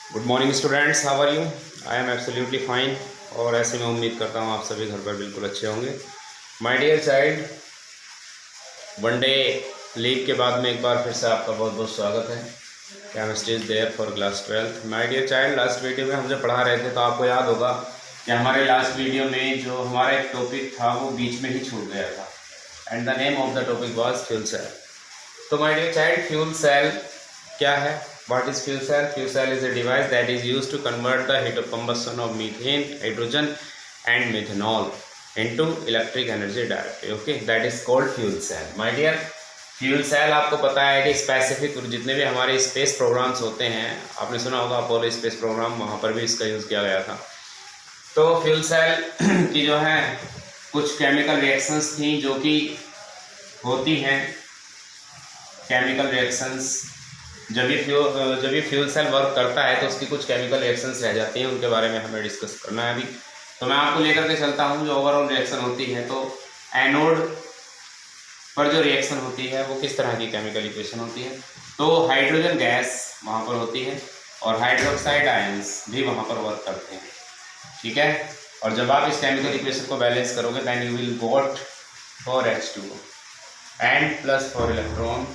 Good morning students, how are you? I am absolutely fine. और ऐसे मैं उम्मीद करता हूँ आप सभी घर पर बिल्कुल अच्छे होंगे। My dear child, one day leave के बाद में एक बार फिर से आपका बहुत बहुत स्वागत है। Chemistry is there for class 12। My dear child, last video में हम जब पढ़ा रहे थे तो आपको याद होगा कि हमारे लास्ट वीडियो में जो हमारा एक टॉपिक था वो बीच में ही छूट गया था, and the name of the topic was fuel cell. तो my dear child, fuel cell क्या है? What is fuel cell? Fuel cell is a device that is used to convert the heat of combustion of methane, hydrogen and methanol into electric energy directly. Okay, that is called fuel cell. My dear, fuel cell आपको पता है कि specific जितने भी हमारे space programmes होते हैं, आपने सुना होगा अपोलो स्पेस प्रोग्राम, वहाँ पर भी इसका यूज़ किया गया था। तो फ्यूल सेल की जो है कुछ केमिकल रिएक्शंस थी जो कि होती हैं। केमिकल रिएक्शंस जब ये फ्यूल सेल वर्क करता है तो उसकी कुछ केमिकल रिएक्शंस रह जाती हैं, उनके बारे में हमें डिस्कस करना है अभी। तो मैं आपको लेकर के चलता हूँ जो ओवरऑल रिएक्शन होती है। तो एनोड पर जो रिएक्शन होती है वो किस तरह की केमिकल इक्वेशन होती है? तो हाइड्रोजन गैस वहाँ पर होती है और हाइड्रोक्साइड आयंस भी वहाँ पर वर्क करते हैं, ठीक है। और जब आप इस केमिकल इक्वेशन को बैलेंस करोगे then you will got for H2O and plus for electron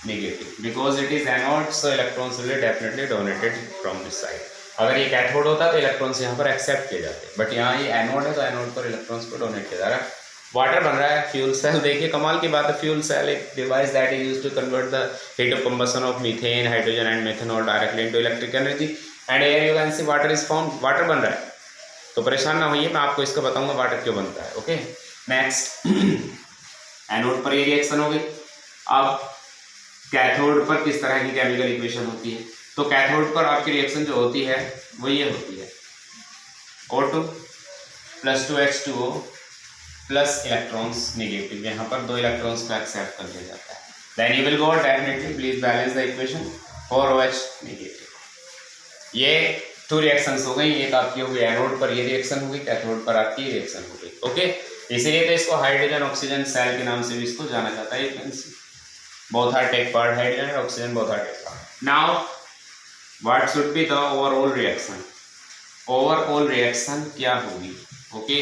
negative because it is anode, so electrons will be definitely donated from this side। अगर ये कैथोड होता तो इलेक्ट्रॉन्स यहाँ पर एक्सेप्ट किए जाते, बट यहाँ ये एनोड है तो एनोड पर इलेक्ट्रॉन्स को डोनेट किया जा रहा है। वाटर बन रहा है फ्यूल सेल। देखिए कमाल की बात है, फ्यूल सेल एक device that is used to convert the heat of combustion of methane, hydrogen and methanol directly into electric energy, and here you can see water is formed. Water बन रहा है, तो परेशान ना होइए, मैं आपको इसका बताऊंगा वाटर क्यों बनता है। ओके, नेक्स्ट एनोड पर ये रिएक्शन हो गई। अब कैथोड पर किस तरह की केमिकल इक्वेशन होती है? तो कैथोड पर आपकी रिएक्शन जो होती है वो ये होती है O2 plus 2H2O plus electrons negative, यहाँ पर 2 इलेक्ट्रॉन्स को एक्सेप्ट कर दिया जाता है। Then you will go definitely, please balance the equation, 4OH negative. ये 2 रिएक्शंस हो गई। एक आपकी हो गई एनोड पर ये रिएक्शन हो गई, कैथोड पर आपकी रिएक्शन हो गई। ओके, इसीलिए तो इसको हाइड्रोजन ऑक्सीजन सेल के नाम से भी इसको जाना जाता है। You can C both are take part, hydrogen and oxygen both are take part. Now what should be the overall reaction? Overall reaction क्या होगी? ओके,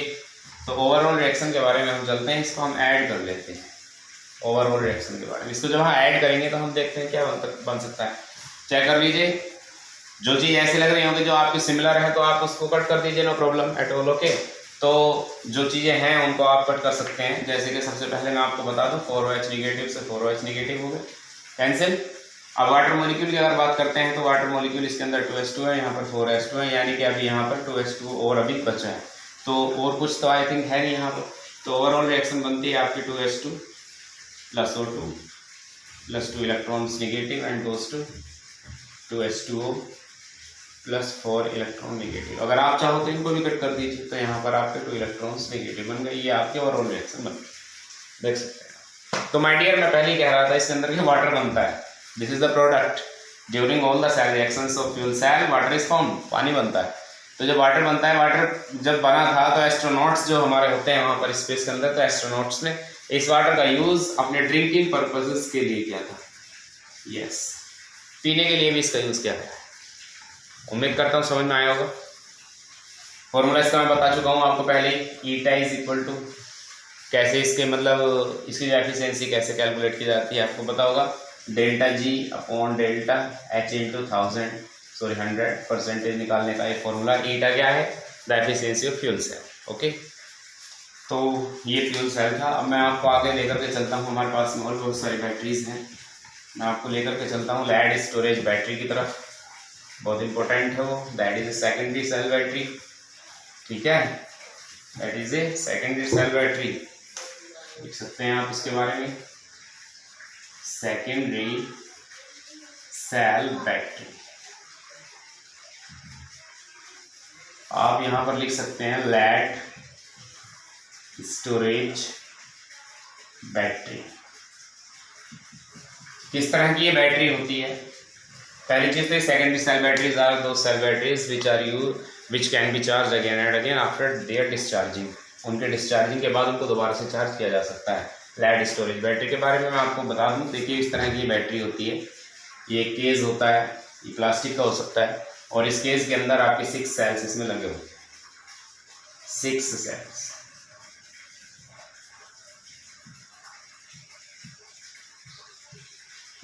तो ओवरऑल रिएक्शन के बारे में हम चलते हैं, इसको हम ऐड कर लेते हैं। ओवरऑल रिएक्शन के बारे में इसको जब हम ऐड करेंगे तो हम देखते हैं क्या बन सकता है। चेक कर लीजिए, जो चीज़ ऐसी लग रही होगी जो आपकी सिमिलर है तो आप उसको कट कर दीजिए, no problem at all. Okay, तो जो चीज़ें हैं उनको आप कट कर सकते हैं। जैसे कि सबसे पहले मैं आपको बता दूं, 4OH निगेटिव से 4OH निगेटिव हो गए, कैंसिल। अब वाटर मॉलिक्यूल की अगर बात करते हैं तो वाटर मॉलिक्यूल इसके अंदर 2H2 है, यहाँ पर 4H2 है, यानी कि अभी यहाँ पर 2H2 और अभी बचा है, तो और कुछ तो आई थिंक है नहीं यहाँ पर। तो ओवरऑल रिएक्शन बनती है आपकी 2H2 plus O2 plus 2 electrons negative and goes to 2H2O plus 4 electron negative. अगर आप चाहो तो इनको भी कट कर दीजिए, तो यहाँ पर आपके 2 इलेक्ट्रॉन्स निगेटिव बन गए। ये आपके ओवरऑल रिएक्शन बन गए, देख सकते हैं। तो माय डियर, मैं पहले ही कह रहा था इसके अंदर ये वाटर बनता है। This is the product during all the cell reactions of fuel cell, water is formed, पानी बनता है। तो जब वाटर बनता है, वाटर जब बना था तो एस्ट्रोनॉट्स जो हमारे होते हैं वहाँ पर स्पेस के अंदर, तो एस्ट्रोनॉट्स ने इस वाटर का यूज अपने ड्रिंकिंग पर्पजेस के लिए किया था। यस, पीने के लिए भी इसका यूज किया गया है। उम्मीद करता हूँ समझ में आया होगा। फॉर्मूला इसका मैं बता चुका हूँ आपको पहले ही। ईटा इज इक्वल टू, कैसे इसके मतलब इसकी एफिशिएंसी कैसे कैलकुलेट की जाती है आपको पता होगा, delta G upon delta H into 100% निकालने का एक फॉर्मूला। ईटा क्या है? The efficiency of fuel cell. Okay, तो ये फ्यूल सेल था। अब मैं आपको आगे लेकर के चलता हूँ, हमारे पास में और बहुत सारी बैटरीज हैं, मैं आपको लेकर के चलता हूँ लेड स्टोरेज बैटरी की तरफ। बहुत इंपॉर्टेंट है वो, that is a secondary cell battery, ठीक है, that is a secondary cell battery. लिख सकते हैं आप इसके बारे में, सेकेंडरी सेल बैटरी। आप यहाँ पर लिख सकते हैं लेड स्टोरेज बैटरी। किस तरह की ये बैटरी होती है? पहली चीज तो secondary cell batteries are the cell batteries which can be charge again and again after their discharging. उनके डिस्चार्जिंग के बाद उनको दोबारा से चार्ज किया जा सकता है। लेड स्टोरेज बैटरी के बारे में मैं आपको बता दूं, देखिए इस तरह की बैटरी होती है। ये केज होता है, ये प्लास्टिक का हो सकता है, और इस केज के अंदर आपके 6 सेल्स इसमें लगे होते हैं, 6 सेल्स।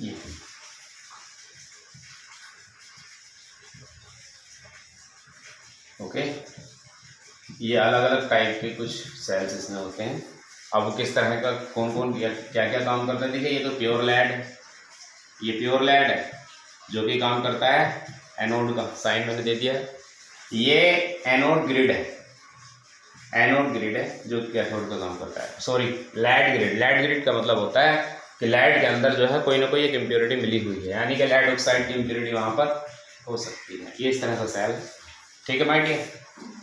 ये ओके, ये अलग अलग टाइप के कुछ सेल्स इसमें होते हैं। अब वो किस तरह का, कौन कौन क्या क्या काम करता है, देखिए ये तो प्योर लेड है, ये प्योर लेड है जो कि काम करता है एनोड का, साइन मैंने दे दिया है। ये एनोड ग्रिड है, एनोड ग्रिड है जो कैथोड का काम करता है, sorry lead grid. Lead grid का मतलब होता है कि लेड के अंदर जो है कोई ना कोई एक इम्प्योरिटी मिली हुई है, यानी कि लेड ऑक्साइड की इम्प्योरिटी वहाँ पर हो सकती है। ये इस तरह का सेल, ठीक है माय डियर।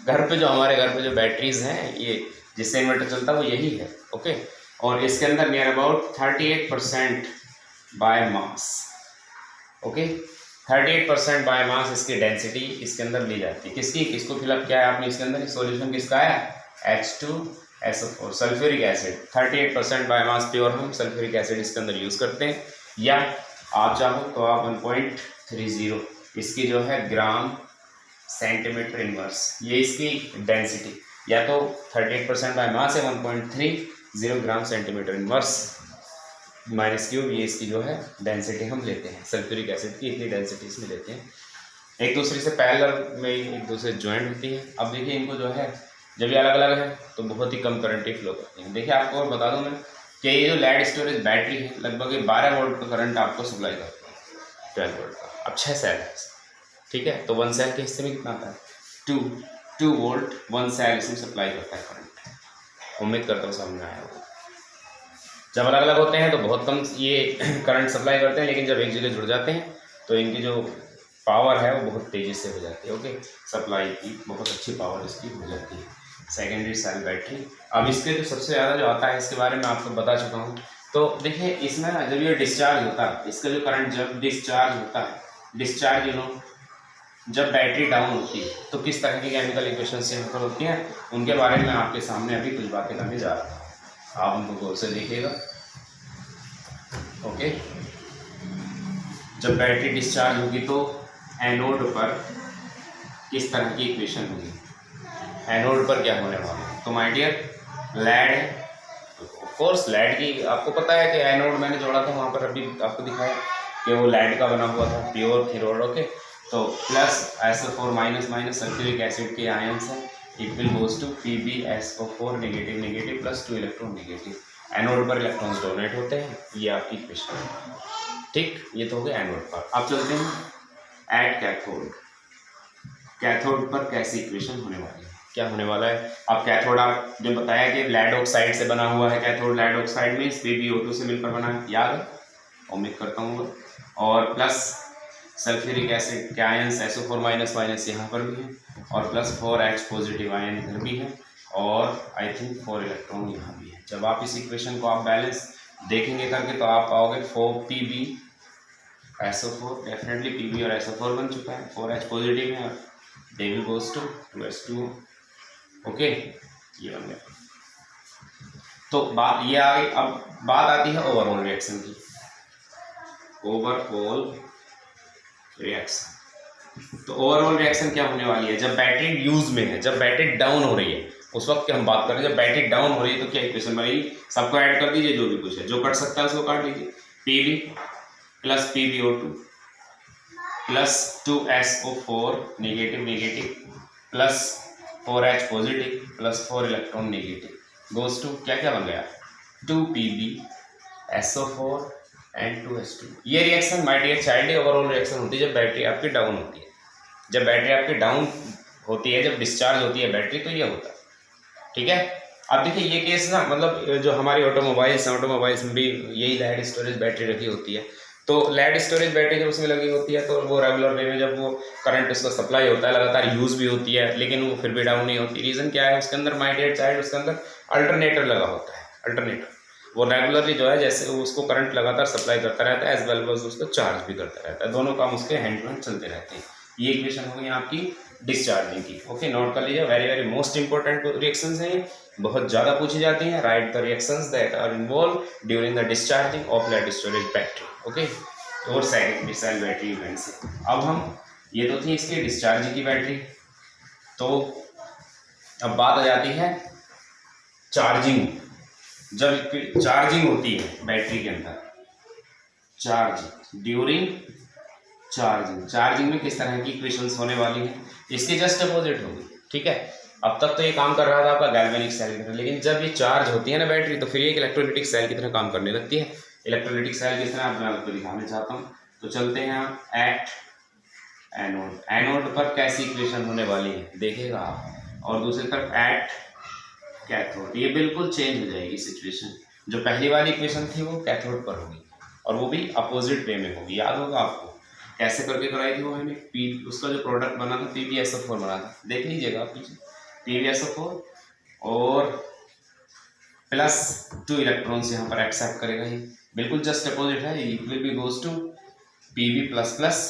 घर पे जो हमारे घर पे जो बैटरीज हैं, ये जिससे इन्वर्टर चलता है वो यही है, ओके। और इसके अंदर near about 38% by mass, okay, 38% by mass इसकी डेंसिटी इसके अंदर ली जाती है। किसकी, किसको फिलअप किया है आपने इसके अंदर, सॉल्यूशन किसका है, H2SO4 sulphuric acid. 38% by mass pure हम सल्फ्यूरिक एसिड इसके अंदर यूज़ करते हैं, या आप चाहो तो आप 1.30 इसकी जो है ग्राम सेंटीमीटर इनवर्स, ये इसकी डेंसिटी, या तो 38% बाय मास है 1.30 gram centimetre inverse minus cube, ये इसकी जो है डेंसिटी हम लेते हैं सल्फ्यूरिक एसिड की, इतनी डेंसिटी इसमें लेते हैं। एक दूसरे से पैरेलल में एक दूसरे ज्वाइंट होती है। अब देखिए इनको जो है जब ये अलग अलग है तो बहुत ही कम करंट ही फ्लो करती हैं। देखिए आपको और बता दूं मैं कि ये जो लेड स्टोरेज बैटरी है लगभग 12 वोल्ट का करंट आपको सप्लाई करती है, 12 वोल्ट का। अब 6 सेल है, ठीक है, तो 1 सेल के हिस्से में कितना आता है, 2 वोल्ट 1 सेल इसमें सप्लाई करता है करंट। उम्मीद करता हूँ समझ में आया होगा। जब अलग अलग होते हैं तो बहुत कम ये करंट सप्लाई करते हैं, लेकिन जब एक जगह जुड़ जाते हैं तो इनकी जो पावर है वो बहुत तेज़ी से हो जाती है, ओके, सप्लाई की बहुत अच्छी पावर इसकी हो जाती है। Secondary cell battery. अब इसके जो सबसे ज़्यादा जो आता है इसके बारे में आपको बता चुका हूँ। तो देखिए इसमें ना जब ये डिस्चार्ज होता है, इसका जो करंट जब डिस्चार्ज होता है, डिस्चार्ज जब बैटरी डाउन होती है तो किस तरह की केमिकल इक्वेशंस यहाँ पर होती हैं, उनके बारे में आपके सामने अभी कुछ बातें करने जा रहा हूँ, आप उनको गौर से देखिएगा, ओके। जब बैटरी डिस्चार्ज होगी तो एनोड पर किस तरह की इक्वेशन होगी, एनोड पर क्या होने वाला है, तो माय डियर लेड है, ऑफ कोर्स लेड की आपको पता है कि एनोड मैंने जोड़ा था वहाँ पर, अभी आपको दिखाया कि वो लेड का बना हुआ था, प्योर थीरोड, ओके। तो plus SO4 minus minus sulphuric acid के आयंस हैं, it will goes to PbSO4 negative negative plus 2 electron negative. Anode पर इलेक्ट्रॉन्स डोनेट होते हैं, ये आपकी इक्वेशन है, ठीक। ये तो हो गया एनोड पर। अब चलते हैं एट कैथोड। कैथोड पर कैसी इक्वेशन होने वाली है, क्या होने वाला है। अब कैथोड आप जो बताया कि लेड ऑक्साइड से बना हुआ है, कैथोड लेड ऑक्साइड में PbO2 से मिलकर बना है, याद है, उम्मीद करता हूँ। और प्लस सल्फ्यूरिक एसिड के आयंस SO4 माइनस माइनस यहाँ पर भी है, और प्लस 4H पॉजिटिव आयन इधर भी है, और आई थिंक 4 इलेक्ट्रॉन यहाँ भी है। जब आप इस इक्वेशन को आप बैलेंस देखेंगे करके तो आप पाओगे 4PbSO4, डेफिनेटली Pb और SO4 बन चुका है, 4H पॉजिटिव है, they will goes to 2s2, okay, ये बन गया। तो बात ये आ गई। अब बात आती है ओवरऑल रिएक्शन की, ओवरऑल रिएक्शन। तो ओवरऑल रिएक्शन क्या होने वाली है, जब बैटरी यूज में है, जब बैटरी डाउन हो रही है उस वक्त की हम बात करें। जब बैटरी डाउन हो रही है तो क्या इक्वेशन बनेगी, सबको ऐड कर दीजिए, जो भी कुछ है, जो कट सकता है उसको काट लीजिए। Pb plus PbO2 plus 2SO4 negative negative plus 4H positive plus 4 electron negative goes to क्या क्या बन गया, 2PbSO4 एंड 2s2। ये reaction my dear child overall reaction होती है जब बैटरी आपकी डाउन होती है। जब बैटरी आपकी डाउन होती है, जब डिस्चार्ज होती है बैटरी, तो ये होता है, ठीक है। अब देखिए ये केस ना, मतलब जो हमारी ऑटोमोबाइल्स में भी यही लेड स्टोरेज बैटरी रखी होती है। तो लेड स्टोरेज बैटरी जब उसमें लगी होती है तो वो रेगुलर वे में जब वो करंट उसका सप्लाई होता है, लगातार यूज़ भी होती है, लेकिन वो फिर भी डाउन नहीं होती। रीज़न क्या है, उसके अंदर माय डियर चाइल्ड, उसके अंदर अल्टरनेटर लगा होता है। अल्टरनेटर वो रेगुलरली जो है जैसे उसको करंट लगातार सप्लाई करता रहता है, एज वेल एज उसको चार्ज भी करता रहता है, दोनों काम उसके हैंड टू हैंड चलते रहते हैं। ये इक्वेशन हो गई आपकी डिस्चार्जिंग की, ओके, नोट कर लीजिए, very very most important reactions हैं, बहुत ज़्यादा पूछी जाती हैं। Right the reactions that are involve during the discharging of lead storage battery, okay. और सेकंड मिसाइल बैटरी इवेंट से। अब हम ये तो थी इसकी डिस्चार्ज की बैटरी। तो अब बात आ जाती है चार्जिंग। जब चार्जिंग होती है बैटरी के अंदर, चार्जिंग ड्यूरिंग चार्जिंग में किस तरह की इक्वेशंस होने वाली है, इसके जस्ट अपोजिट होगी। ठीक है, अब तक तो ये काम कर रहा था आपका गैल्वेनिक सेल की तरह, लेकिन जब ये चार्ज होती है ना बैटरी, तो फिर ये एक इलेक्ट्रोलाइटिक सेल की तरह काम करने लगती है। इलेक्ट्रोलाइटिक सेल की तरह मैं आपको दिखाना चाहता हूँ। तो चलते हैं हम एट एनोड। एनोड पर कैसी इक्वेशन होने वाली है देखिएगा आप, और दूसरी तरफ एट कैथोड। ये बिल्कुल चेंज हो जाएगी सिचुएशन। जो पहली वाली इक्वेशन थी वो कैथोड पर होगी, और वो भी अपोजिट वे में होगी। याद होगा आपको कैसे करके कराई थी वो मैंने, उसका जो प्रोडक्ट बना था PbSO4 बना था, देख लीजिएगा आप पीछे। PbSO4 और प्लस 2 इलेक्ट्रॉन्स यहाँ पर एक्सेप्ट करेगा। ये बिल्कुल जस्ट अपोजिट है। ये will be goes to Pb plus plus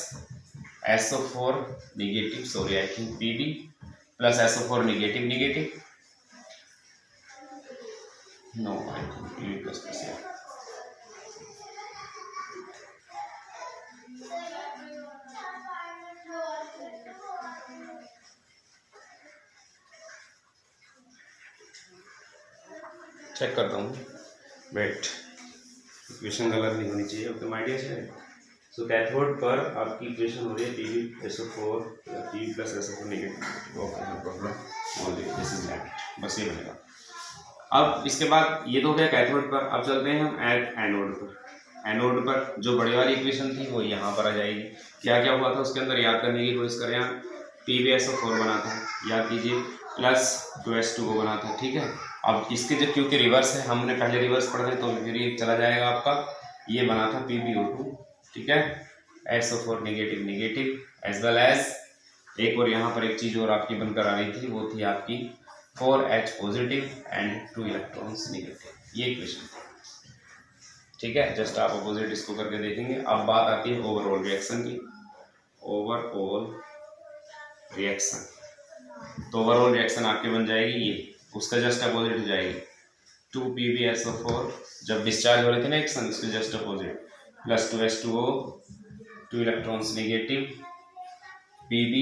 SO4 negative, sorry I think Pb plus SO4 negative negative, no I think Pb plus plus. Check करता हूँ, वेट, इक्वेशन गलत नहीं होनी चाहिए। Okay my dear student, so cathode पर आपकी equation हो रही है PbSO4 Pb plus SO4 negative. Okay no problem, only this is that, बस ये बनेगा। अब इसके बाद ये तो हो गया कैथोड पर। अब चलते हैं हम एनोड पर। एनोड पर जो बड़ी वाली इक्वेशन थी वो यहाँ पर आ जाएगी। क्या क्या हुआ था उसके अंदर याद करने की कोशिश करें। यहाँ PbSO4 बना था, याद कीजिए, प्लस 2s2 बना था। ठीक है, अब इसके जो क्योंकि रिवर्स है, हमने पहले रिवर्स पढ़ा है तो फिर ये चला जाएगा आपका। ये बना था PbO2, ठीक है, SO4 negative negative as well as एक और यहाँ पर एक चीज़ और आपकी बनकर आ रही थी, वो थी आपकी 4H positive and 2 electrons negative. ये इक्वेशन थी। ठीक है, जस्ट आप अपोजिट इसको करके देखेंगे। अब बात आती है ओवरऑल रिएक्शन की। ओवरऑल रिएक्शन, तो ओवरऑल रिएक्शन आपके बन जाएगी ये, उसका जस्ट अपोजिट हो जाएगी 2 PbSO4 जब डिस्चार्ज हो रहे थे ना एक संग, इसके just opposite, plus 2s2O 2 electrons negative, Pb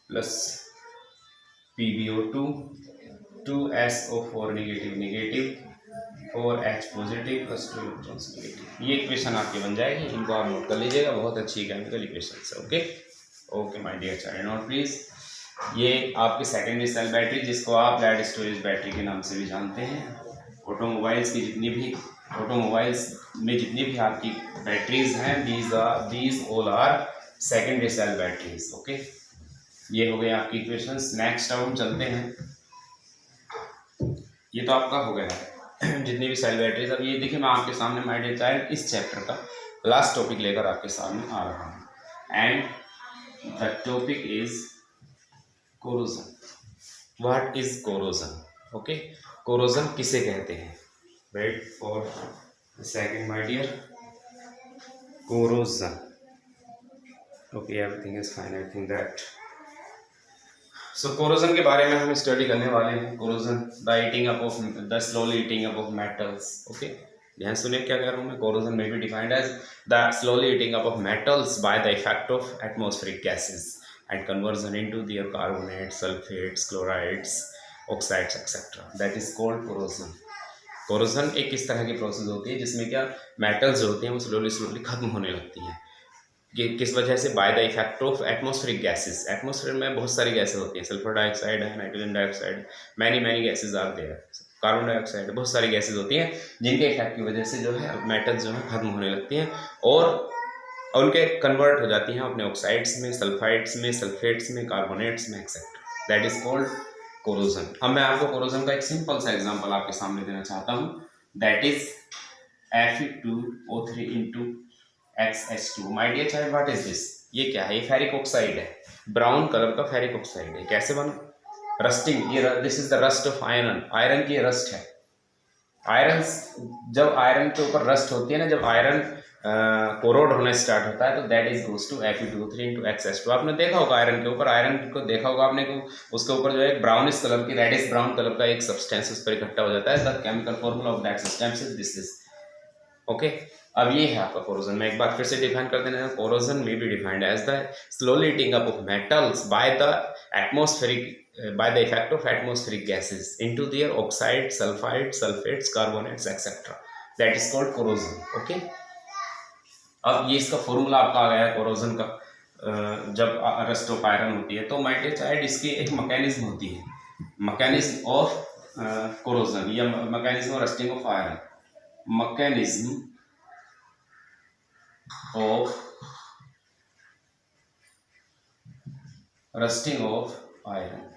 plus PbO2 2SO4 negative negative 4H positive plus 2 electrons negative. ये इक्वेशन आपके बन जाएगी। इनको आप नोट कर लीजिएगा, बहुत अच्छी केमिकल इक्वेशन है। Okay okay my dear child, note please. ये आपकी सेकेंडरी सेल बैटरी, जिसको आप लेड स्टोरेज बैटरी के नाम से भी जानते हैं। ऑटोमोबाइल्स में जितनी भी आपकी बैटरीज हैं, these all are secondary cell batteries. Okay, ये हो गए आपकी इक्वेशंस। नेक्स्ट अब हम चलते हैं, ये तो आपका हो गया जितनी भी सेल बैटरीज। अब ये देखिए, मैं आपके सामने माय डियर चाइल्ड इस चैप्टर का लास्ट टॉपिक लेकर आपके सामने आ रहा हूँ, and the topic is corrosion. What is corrosion? Okay, corrosion किसे कहते हैं? Wait for second my dear. Corrosion, okay everything is fine, I think that. So corrosion के बारे में हम स्टडी करने वाले हैं। Corrosion, the slowly eating up of metals. Okay, ध्यान सुनिए क्या कह रहा हूँ मैं। कोरोजन में भी defined as the slowly eating up of metals by the effect of atmospheric gases and conversion into their carbonates, sulfates, chlorides, oxides, etc. That is called corrosion. Corrosion एक इस तरह की प्रोसेस होती है जिसमें क्या मेटल्स जो होती हैं वो स्लोली खत्म होने लगती हैं। कि किस वजह से? By the effect of atmospheric gases. Atmosphere में बहुत सारी गैसेस होती हैं, सल्फर डाइऑक्साइड है, nitrogen dioxide, many gases are there, carbon dioxide, बहुत सारी गैसेज होती हैं जिनके इफेक्ट की वजह से जो है मेटल्स जो है खत्म होने लगती हैं और उनके कन्वर्ट हो जाती हैं अपने ऑक्साइड्स में, सल्फाइड्स में, सल्फेट्स में, कार्बोनेट्स में etcetera. That is called corrosion. अब मैं आपको कोरोजन का एक सिंपल सा एग्जांपल आपके सामने देना चाहता हूँ, that is Fe2O3 into XH2। My dear child, what is this? ये क्या है? ये फेरिक ऑक्साइड है, ब्राउन कलर का फेरिक ऑक्साइड है। कैसे बना? रस्टिंग, ये this is the rust of iron. Iron की रस्ट है। आयरन, जब आयरन के ऊपर रस्ट होती है ना, जब आयरन कोरोड होना स्टार्ट होता है तो that is goes to Fe2O3 into XH2। आपने देखा होगा आयरन के ऊपर, आयरन को देखा होगा आपने को, उसके ऊपर जो है ब्राउनिश कलर की, रेडिश ब्राउन कलर का एक सब्सटेंस उस पर इकट्ठा हो जाता है। The chemical formula of that substance is this is. Okay, अब ये है आपका कोरोजन। मैं एक बार फिर से डिफाइन कर देना, कोरोजन में be defined as the slowly heating up of metals by the atmospheric by the effect of atmospheric gases into their oxide, sulfide, sulfates, carbonates, etc. That is called corrosion. Okay. अब ये इसका formula आपका आ गया है corrosion का। जब rust of iron होती है तो माय डियर चाइल्ड इसकी एक मैकेनिज्म होती है, मैकेनिज्म ऑफ कोरोजन या mechanism of rusting of iron, mechanism of rusting of iron.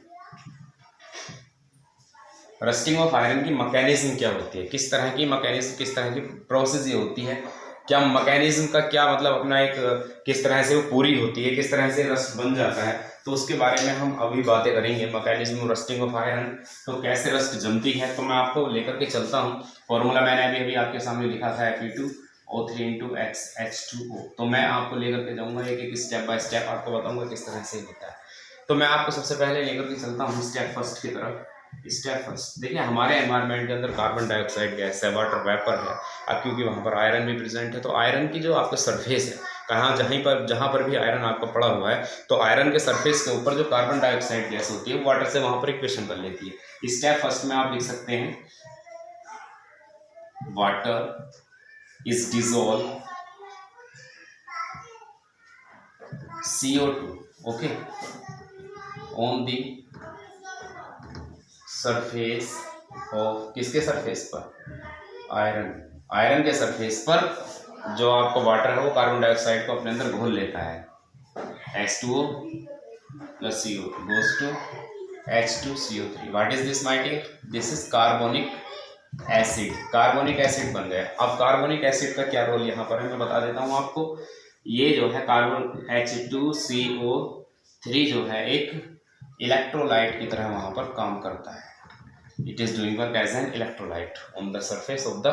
Rusting of iron की मैकेनिज्म क्या होती है, किस तरह की मैकेनिज्म, किस तरह की प्रोसेस ये होती है, क्या मैकेनिज्म का क्या मतलब अपना एक किस तरह से वो पूरी होती है, किस तरह से रस्ट बन जाता है, तो उसके बारे में हम अभी बातें करेंगे। मैकेनिज्म रस्टिंग ऑफ आयरन, तो कैसे रस्ट जमती है, तो मैं आपको लेकर के चलता हूँ। फॉर्मूला मैंने अभी अभी आपके सामने लिखा था Fe2O3 × H2O। तो मैं आपको लेकर के जाऊँगा एक एक स्टेप बाय स्टेप आपको बताऊँगा किस तरह से होता है। तो मैं आपको सबसे पहले लेकर के चलता हूँ स्टेप फर्स्ट की तरफ। स्टेप फर्स्ट देखिए, हमारे एनवायरनमेंट के अंदर कार्बन डाइऑक्साइड गैस है, वाटर वेपर है। अब क्योंकि वहाँ पर आयरन भी प्रेजेंट है, तो आयरन की जो आपका सरफेस है, कहाँ जहाँ पर भी आयरन आपका पड़ा हुआ है, तो आयरन के सरफेस के ऊपर जो कार्बन डाइऑक्साइड गैस होती है वाटर से वहाँ पर इक्वेशन कर लेती है। स्टेप फर्स्ट में आप लिख सकते हैं water is dissolve CO2 okay on the surface of, किसके सरफेस पर, आयरन, आयरन के सरफेस पर जो आपको वाटर है वो कार्बन डाइऑक्साइड को अपने अंदर घोल लेता है। H2O plus CO2 goes to H2CO3। What is this my dear, this is carbonic acid. Carbonic acid बन गया। अब कार्बोनिक एसिड का क्या रोल यहाँ पर है मैं बता देता हूँ आपको। ये जो है कार्बन H2CO3 जो है एक इलेक्ट्रोलाइट की तरह वहां पर काम करता है। It is doing work as an electrolyte on the surface of the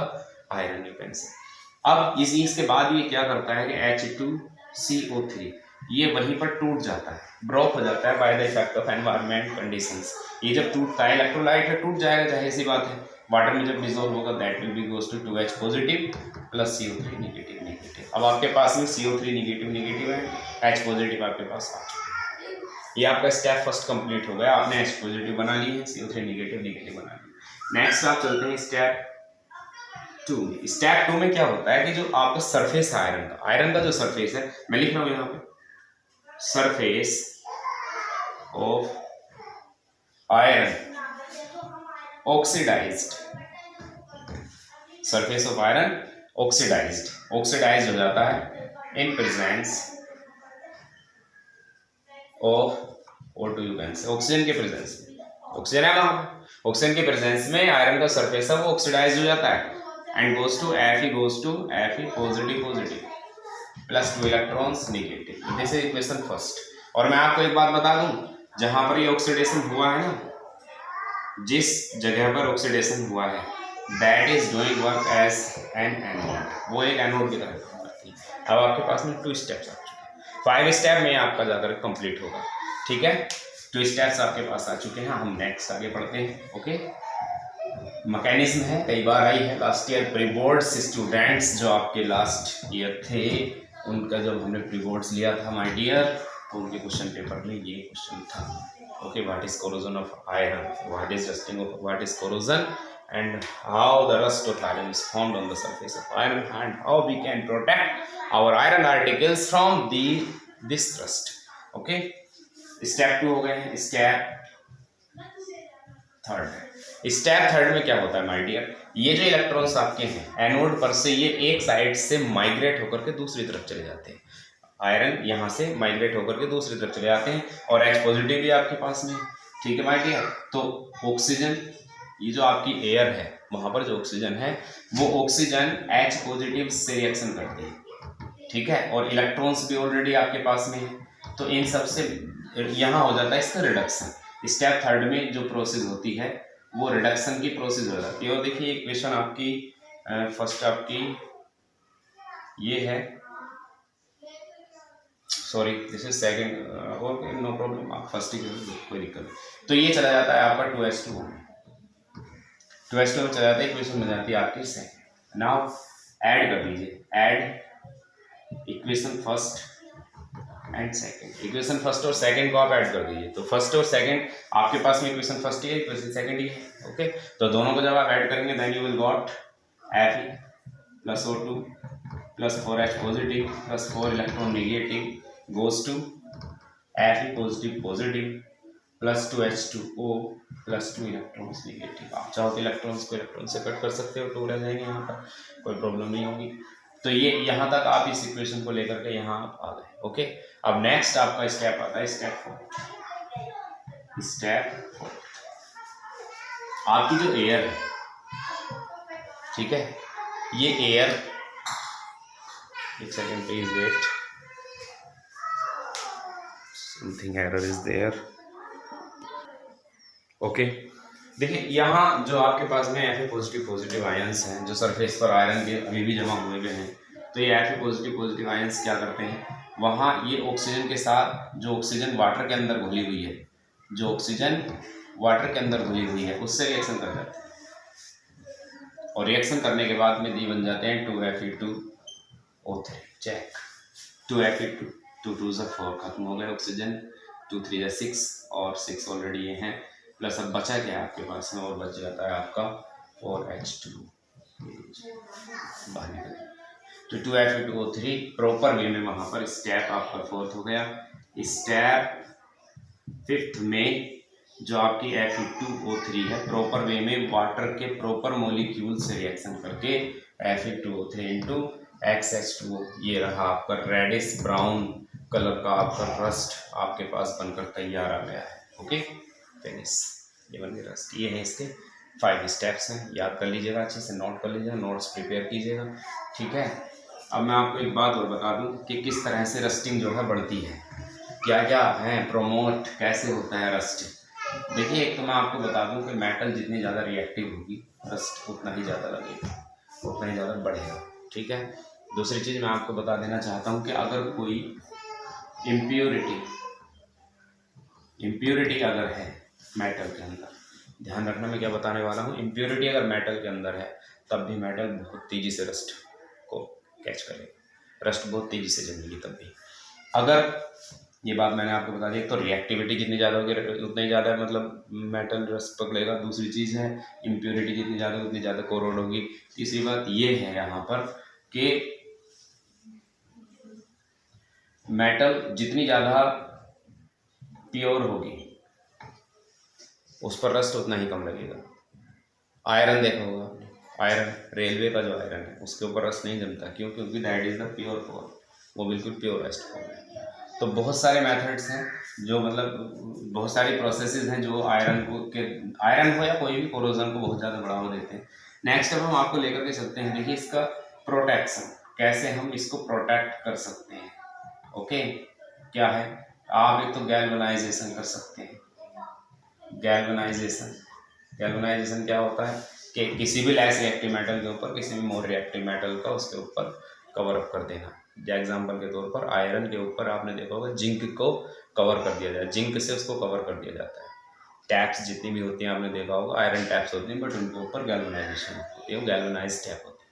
iron, you can say. अब इसके बाद ये क्या करता है कि H2CO3 ये वहीं पर टूट जाता है, ब्रोक हो जाता है bye the effect of environment conditions. ये जब टूटता है, इलेक्ट्रोलाइट है, टूट जाएगा, जाहिर सी बात है। वाटर में जब डिजोल्व होगा that will be goes to 2H positive plus CO3 negative negative. अब आपके पास में CO3 नेगेटिव नेगेटिव है, H पॉजिटिव आपके पास आ चुका है। ये आपका स्टेप फर्स्ट कंप्लीट हो गया। आपने H पॉजिटिव बना ली है, CO3 नेगेटिव नेगेटिव बना ली। नेक्स्ट आप चलते हैं स्टेप 2 में। स्टेप 2 में क्या होता है कि जो आपका सरफेस है आयरन का जो सरफेस है, मैं लिख रहा हूँ यहाँ पे surface of iron oxidized, surface of iron oxidized हो जाता है in presence of O2, you can say oxygen के प्रेजेंस में। ऑक्सीजन है वहां पर, ऑक्सीजन के प्रेजेंस में आयरन का सरफेस है वो ऑक्सीडाइज हो जाता है and goes to Fe positive plus 2 electrons negative. This is equation first. और मैं आपको एक बात बता दूं, जहां पर ये ऑक्सीडेशन हुआ है ना, जिस जगह पर ऑक्सीडेशन हुआ है that is doing work as an anode, वो एक एनोड की तरह काम करती है। अब आपके पास में 2 स्टेप्स आ चुके हैं, 5 स्टेप में आपका जाकर कंप्लीट होगा। ठीक है, 2 स्टेप्स आपके पास आ चुके हैं। हम नेक्स्ट आगे बढ़ते हैं। ओके, मैकेनिज्म है, कई बार आई है last year pre boards students जो आपके लास्ट ईयर थे, उनका जब हमने प्री बोर्ड्स लिया था माय डियर, तो उनके क्वेश्चन पेपर में ये क्वेश्चन था। Okay, what is corrosion of iron, what is rusting of, what is corrosion and how the rust of iron is formed on the surface of iron and how we can protect our iron articles from this rust. Okay, step 2 हो गए हैं। Step third में क्या होता है my dear, ये जो electrons आपके हैं एनोड पर से ये एक साइड से माइग्रेट होकर के दूसरी तरफ चले जाते हैं। आयरन यहाँ से माइग्रेट होकर के दूसरी तरफ चले जाते हैं और H पॉजिटिव भी आपके पास में। ठीक है माय डियर, तो ऑक्सीजन, ये जो आपकी एयर है वहां पर जो ऑक्सीजन है वो ऑक्सीजन H पॉजिटिव से रिएक्शन करती है। ठीक है, और इलेक्ट्रॉन्स भी ऑलरेडी आपके पास में है, तो इन सब से यहाँ हो जाता है इसका रिडक्शन। स्टेप थर्ड में जो प्रोसेस होती है वो रिडक्शन की प्रोसेस हो जाती है। और देखिए इक्वेशन आपकी फर्स्ट आपकी ये है, सॉरी दिस इज सेकंड, और नो प्रॉब्लम, आप फर्स्ट ही कोई दिक्कत नहीं। तो ये चला जाता है आपका 2H2 में, 2H2 में चला जाता है, इक्वेशन में जाती है आपकी सेकंड। नाउ ऐड कर लीजिए, equation first and second, equation first और सेकंड को आप ऐड कर दीजिए। तो फर्स्ट और सेकंड आपके पास में इक्वेशन फर्स्ट ही है, इक्वेशन सेकंड ही है। ओके, तो दोनों को जब आप ऐड करेंगे then you will got Fe plus O2 plus 4H positive plus 4 electron negative goes to Fe positive positive plus 2H2O plus 2 electrons negative. आप चाहो तो इलेक्ट्रॉन्स को इलेक्ट्रॉन से कट कर सकते हो, 2 रह जाएंगे यहाँ पर, कोई प्रॉब्लम नहीं होगी। तो ये यहाँ तक आप इस इक्वेशन को लेकर के यहाँ आप आ गए। ओके, अब नेक्स्ट आपका स्टेप आता है स्टेप 4। आपकी जो एयर है, ठीक है, ये एयर, एक second please wait, something error is there. Okay, देखिए यहाँ जो आपके पास में Fe पॉजिटिव पॉजिटिव आयंस हैं जो सरफेस पर आयरन के अभी भी जमा हुए हैं, तो ये Fe पॉजिटिव पॉजिटिव आयंस क्या करते हैं, वहाँ ये ऑक्सीजन के साथ, जो ऑक्सीजन वाटर के अंदर घुली हुई है, जो ऑक्सीजन वाटर के अंदर घुली हुई है उससे रिएक्शन कर जाते हैं, और रिएक्शन करने के बाद में ये बन जाते हैं 2Fe2O3। चेक, 2Fe2, 2 2 4 खत्म हो गए ऑक्सीजन, 2 3 6 और 6 ऑलरेडी ये हैं, प्लस अब बचा क्या है आपके पास में, और बच जाता है आपका 4H2 बाहर निकल। तो 2Fe2O3 प्रॉपर वे में वहाँ पर स्टेप आपका 4th हो गया। स्टेप 5th में जो आपकी Fe2O3 है प्रॉपर वे में वाटर के प्रॉपर मॉलिक्यूल से रिएक्शन करके Fe2O3 इंटू XH2O, ये रहा आपका रेडिश ब्राउन कलर का आपका रस्ट आपके पास बनकर तैयार आ गया है। ओके, फिनिश, ये बन गया रस्ट। ये है इसके 5 स्टेप्स हैं, याद कर लीजिएगा, अच्छे से नोट कर लीजिएगा, नोट्स प्रिपेयर कीजिएगा, ठीक है। अब मैं आपको एक बात और बता दूं कि किस तरह से रस्टिंग जो है बढ़ती है, क्या क्या है, प्रोमोट कैसे होता है रस्ट। देखिए, एक तो मैं आपको बता दूं कि मेटल जितनी ज़्यादा रिएक्टिव होगी रस्ट उतना ही ज़्यादा लगेगा, उतना ही ज़्यादा बढ़ेगा, ठीक है। दूसरी चीज़ मैं आपको बता देना चाहता हूं कि अगर कोई इम्प्योरिटी अगर है मेटल के अंदर, ध्यान रखना मैं क्या बताने वाला हूँ, इम्प्योरिटी अगर मेटल के अंदर है तब भी मेटल बहुत तेज़ी से रस्ट को कैच करेगा, रस्ट बहुत तेज़ी से जमेगी तब भी। अगर ये बात मैंने आपको बता दी, तो रिएक्टिविटी जितनी ज़्यादा होगी उतना ही ज़्यादा मतलब मेटल रस्ट पकड़ेगा। दूसरी चीज़ है इम्प्योरिटी जितनी ज़्यादा उतनी ज़्यादा कोरोड होगी। तीसरी बात ये है यहाँ पर कि मेटल जितनी ज़्यादा प्योर होगी उस पर रस्ट उतना ही कम लगेगा। आयरन देखा होगा आपने, आयरन, रेलवे का जो आयरन है उसके ऊपर रस्ट नहीं जमता, क्यों? क्योंकि that is the pure form, वो बिल्कुल प्योर रस्ट फॉर्म है। तो बहुत सारे मेथड्स हैं जो मतलब बहुत सारी प्रोसेसेस हैं जो आयरन हो या कोई भी कोरोजन को बहुत ज़्यादा बढ़ावा देते हैं। नेक्स्ट अब हम आपको लेकर के चलते हैं, देखिए इसका प्रोटेक्शन, कैसे हम इसको प्रोटेक्ट कर सकते हैं। ओके, क्या है, आप एक तो गैल्वेनाइजेशन कर सकते हैं। गैल्वेनाइजेशन क्या होता है कि किसी भी लेस रिएक्टिव मेटल के ऊपर किसी भी मोर रिएक्टिव मेटल का उसके ऊपर कवर अप कर देना। एग्जाम्पल के तौर पर आयरन के ऊपर आपने देखा होगा जिंक को कवर कर दिया जाए, जिंक से उसको कवर कर दिया जाता है। टैप्स जितनी भी होती हैं आपने देखा होगा आयरन टैप्स होती हैं, बट उनके ऊपर गैल्वेनाइजेशन होती है, वो गैल्वेनाइज टैप होती है।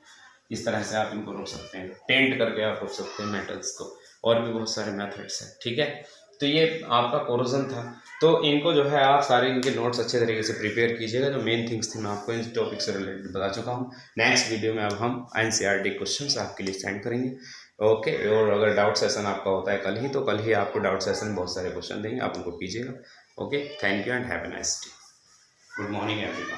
इस तरह से आप इनको रोक सकते हैं, पेंट करके आप रोक सकते हैं मेटल्स को, और भी बहुत सारे मेथड्स हैं, ठीक है। तो ये आपका कोरोजन था, तो इनको जो है आप सारे इनके नोट्स अच्छे तरीके से प्रिपेयर कीजिएगा। जो मेन थिंग्स थी मैं आपको इन टॉपिक से रिलेटेड बता चुका हूँ। नेक्स्ट वीडियो में अब हम NCERT क्वेश्चंस आपके लिए सेंड करेंगे। ओके, और अगर डाउट सेशन आपका होता है कल ही, तो कल ही आपको डाउट सेशन बहुत सारे क्वेश्चन देंगे, आप उनको कीजिएगा। Okay, thank you and have a nice day. Good morning everyone.